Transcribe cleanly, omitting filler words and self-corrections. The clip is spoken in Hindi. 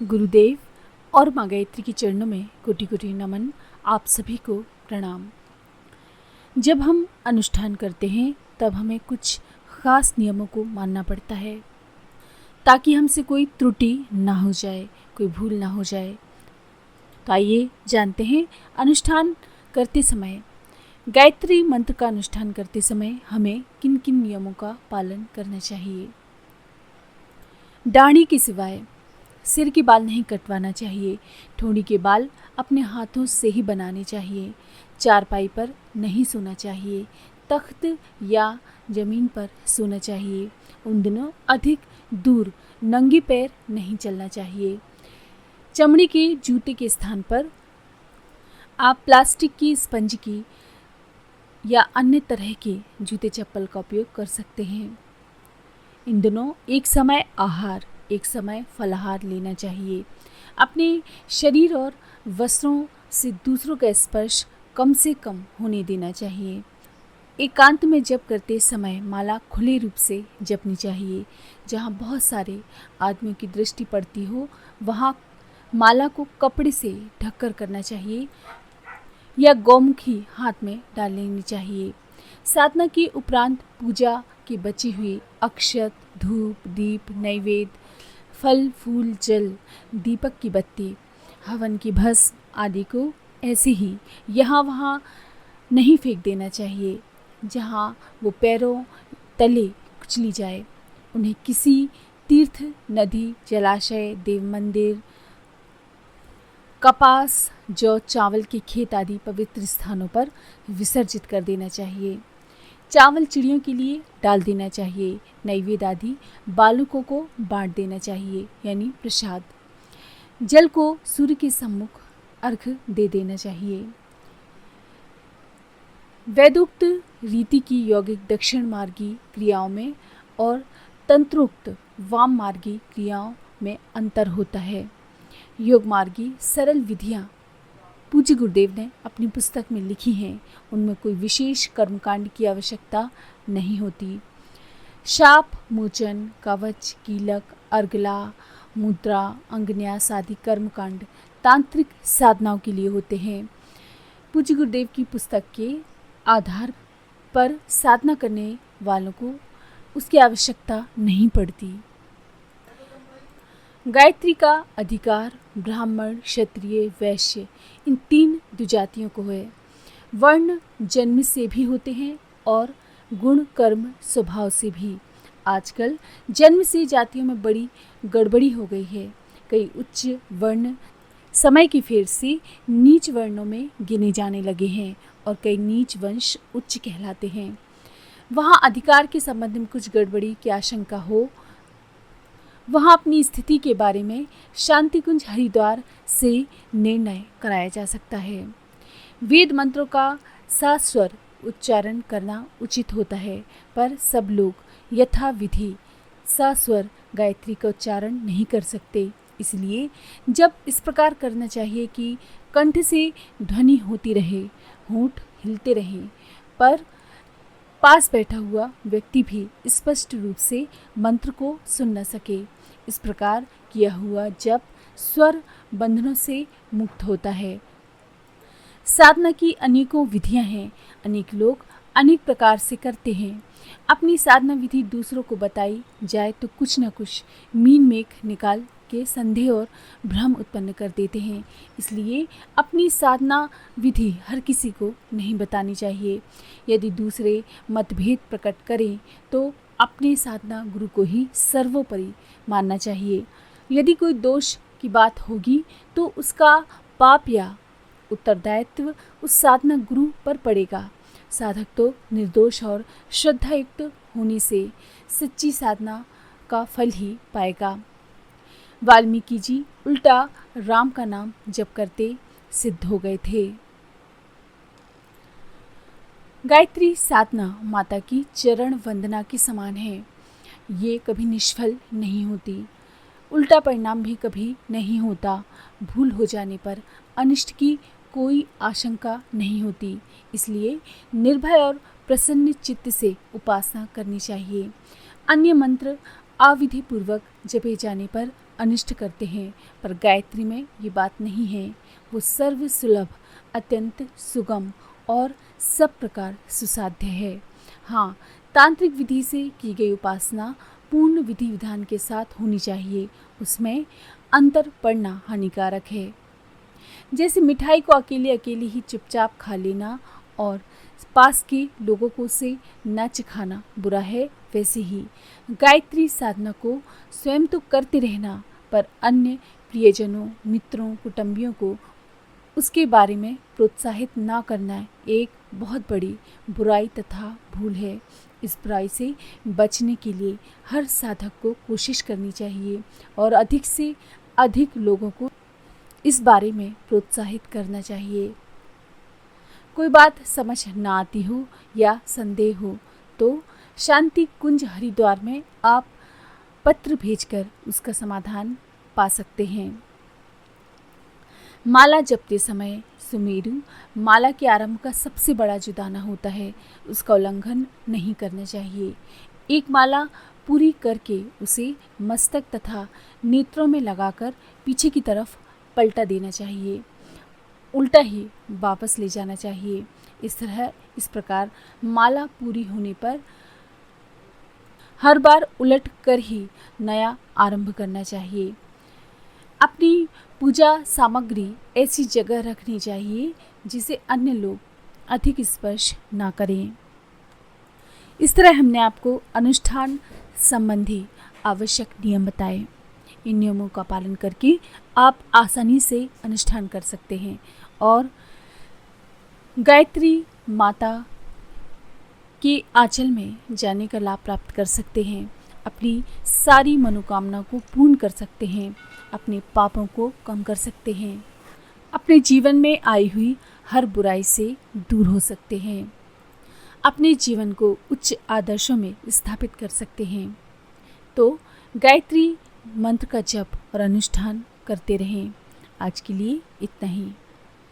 गुरुदेव और माँ गायत्री के चरणों में कोटि कोटि नमन। आप सभी को प्रणाम। जब हम अनुष्ठान करते हैं तब हमें कुछ खास नियमों को मानना पड़ता है ताकि हमसे कोई त्रुटि ना हो जाए, कोई भूल ना हो जाए। तो आइए जानते हैं, अनुष्ठान करते समय, गायत्री मंत्र का अनुष्ठान करते समय हमें किन किन नियमों का पालन करना चाहिए। दाढ़ी के सिवाय सिर के बाल नहीं कटवाना चाहिए। ठोड़ी के बाल अपने हाथों से ही बनाने चाहिए। चारपाई पर नहीं सोना चाहिए। तख्त या ज़मीन पर सोना चाहिए। उन दिनों अधिक दूर नंगे पैर नहीं चलना चाहिए। चमड़ी के जूते के स्थान पर आप प्लास्टिक की, स्पंज की या अन्य तरह के जूते चप्पल का उपयोग कर सकते हैं। इन दिनों एक समय आहार, एक समय फलाहार लेना चाहिए। अपने शरीर और वस्त्रों से दूसरों का स्पर्श कम से कम होने देना चाहिए। एकांत में जप करते समय माला खुले रूप से जपनी चाहिए। जहाँ बहुत सारे आदमियों की दृष्टि पड़ती हो वहाँ माला को कपड़े से ढककर करना चाहिए या गौमुखी हाथ में डाल लेनी चाहिए। साधना के उपरांत पूजा की बची हुई अक्षत, धूप, दीप, नैवेद्य, फल, फूल, जल, दीपक की बत्ती, हवन की भस्म आदि को ऐसे ही यहाँ वहाँ नहीं फेंक देना चाहिए जहाँ वो पैरों तले कुचली जाए। उन्हें किसी तीर्थ, नदी, जलाशय, देव मंदिर, कपास, जौ, चावल के खेत आदि पवित्र स्थानों पर विसर्जित कर देना चाहिए। चावल चिड़ियों के लिए डाल देना चाहिए। नैवेद्य आदि बालकों को बांट देना चाहिए, यानी प्रसाद। जल को सूर्य के सम्मुख अर्घ दे देना चाहिए। वेदोक्त रीति की यौगिक दक्षिण मार्गी क्रियाओं में और तंत्रोक्त वाम मार्गी क्रियाओं में अंतर होता है। योग मार्गी सरल विधियाँ पूज्य गुरुदेव ने अपनी पुस्तक में लिखी हैं। उनमें कोई विशेष कर्मकांड की आवश्यकता नहीं होती। शाप मोचन, कवच, कीलक, अर्गला, मुद्रा, अंगन्यास आदि कर्मकांड तांत्रिक साधनाओं के लिए होते हैं। पूज्य गुरुदेव की पुस्तक के आधार पर साधना करने वालों को उसकी आवश्यकता नहीं पड़ती। गायत्री का अधिकार ब्राह्मण, क्षत्रिय, वैश्य इन 3 द्विजातियों को है। वर्ण जन्म से भी होते हैं और गुण कर्म स्वभाव से भी। आजकल जन्म से जातियों में बड़ी गड़बड़ी हो गई है। कई उच्च वर्ण समय की फेर से नीच वर्णों में गिने जाने लगे हैं और कई नीच वंश उच्च कहलाते हैं। वहाँ अधिकार के संबंध में कुछ गड़बड़ी की आशंका हो, वहाँ अपनी स्थिति के बारे में शांति कुंज हरिद्वार से निर्णय कराया जा सकता है। वेद मंत्रों का सस्वर उच्चारण करना उचित होता है, पर सब लोग यथा विधि सस्वर गायत्री का उच्चारण नहीं कर सकते। इसलिए जब इस प्रकार करना चाहिए कि कंठ से ध्वनि होती रहे, होंठ हिलते रहें, पर पास बैठा हुआ व्यक्ति भी स्पष्ट रूप से मंत्र को सुन न सके। इस प्रकार किया हुआ जप स्वर बंधनों से मुक्त होता है। साधना की अनेकों विधियां हैं। अनेक लोग अनेक प्रकार से करते हैं। अपनी साधना विधि दूसरों को बताई जाए तो कुछ न कुछ मीन मेख निकाल के संदेह और भ्रम उत्पन्न कर देते हैं। इसलिए अपनी साधना विधि हर किसी को नहीं बतानी चाहिए। यदि दूसरे मतभेद प्रकट करें तो अपने साधना गुरु को ही सर्वोपरि मानना चाहिए। यदि कोई दोष की बात होगी तो उसका पाप या उत्तरदायित्व उस साधना गुरु पर पड़ेगा। साधक तो निर्दोष और श्रद्धायुक्त होने से सच्ची साधना का फल ही पाएगा। वाल्मीकि जी उल्टा राम का नाम जप करते सिद्ध हो गए थे। गायत्री साधना माता की चरण वंदना के समान है। ये कभी निष्फल नहीं होती, उल्टा परिणाम भी कभी नहीं होता। भूल हो जाने पर अनिष्ट की कोई आशंका नहीं होती। इसलिए निर्भय और प्रसन्न चित्त से उपासना करनी चाहिए। अन्य मंत्र अविधि पूर्वक जपे जाने पर अनिष्ट करते हैं, पर गायत्री में ये बात नहीं है। वो सर्व सुलभ, अत्यंत सुगम और सब प्रकार सुसाध्य है। हाँ, तांत्रिक विधि से की गई उपासना पूर्ण विधि विधान के साथ होनी चाहिए, उसमें अंतर पड़ना हानिकारक है। जैसे मिठाई को अकेले अकेले ही चुपचाप खा लेना और पास के लोगों को से न चिखाना बुरा है, वैसे ही गायत्री साधना को स्वयं तो करते रहना, पर अन्य प्रियजनों, मित्रों, कुटुंबियों को उसके बारे में प्रोत्साहित ना करना एक बहुत बड़ी बुराई तथा भूल है। इस बुराई से बचने के लिए हर साधक को कोशिश करनी चाहिए और अधिक से अधिक लोगों को इस बारे में प्रोत्साहित करना चाहिए। कोई बात समझ ना आती हो या संदेह हो तो शांति कुंज हरिद्वार में आप पत्र भेजकर उसका समाधान पा सकते हैं। माला जपते समय सुमेरु माला के आरंभ का सबसे बड़ा जो दाना होता है, उसका उल्लंघन नहीं करना चाहिए। एक माला पूरी करके उसे मस्तक तथा नेत्रों में लगाकर पीछे की तरफ पलटा देना चाहिए, उल्टा ही वापस ले जाना चाहिए। इस प्रकार माला पूरी होने पर हर बार उलट कर ही नया आरंभ करना चाहिए। अपनी पूजा सामग्री ऐसी जगह रखनी चाहिए जिसे अन्य लोग अधिक स्पर्श ना करें। इस तरह हमने आपको अनुष्ठान संबंधी आवश्यक नियम बताए। इन नियमों का पालन करके आप आसानी से अनुष्ठान कर सकते हैं और गायत्री माता के आंचल में जाने का लाभ प्राप्त कर सकते हैं। अपनी सारी मनोकामना को पूर्ण कर सकते हैं, अपने पापों को कम कर सकते हैं, अपने जीवन में आई हुई हर बुराई से दूर हो सकते हैं, अपने जीवन को उच्च आदर्शों में स्थापित कर सकते हैं। तो गायत्री मंत्र का जप और अनुष्ठान करते रहें। आज के लिए इतना ही।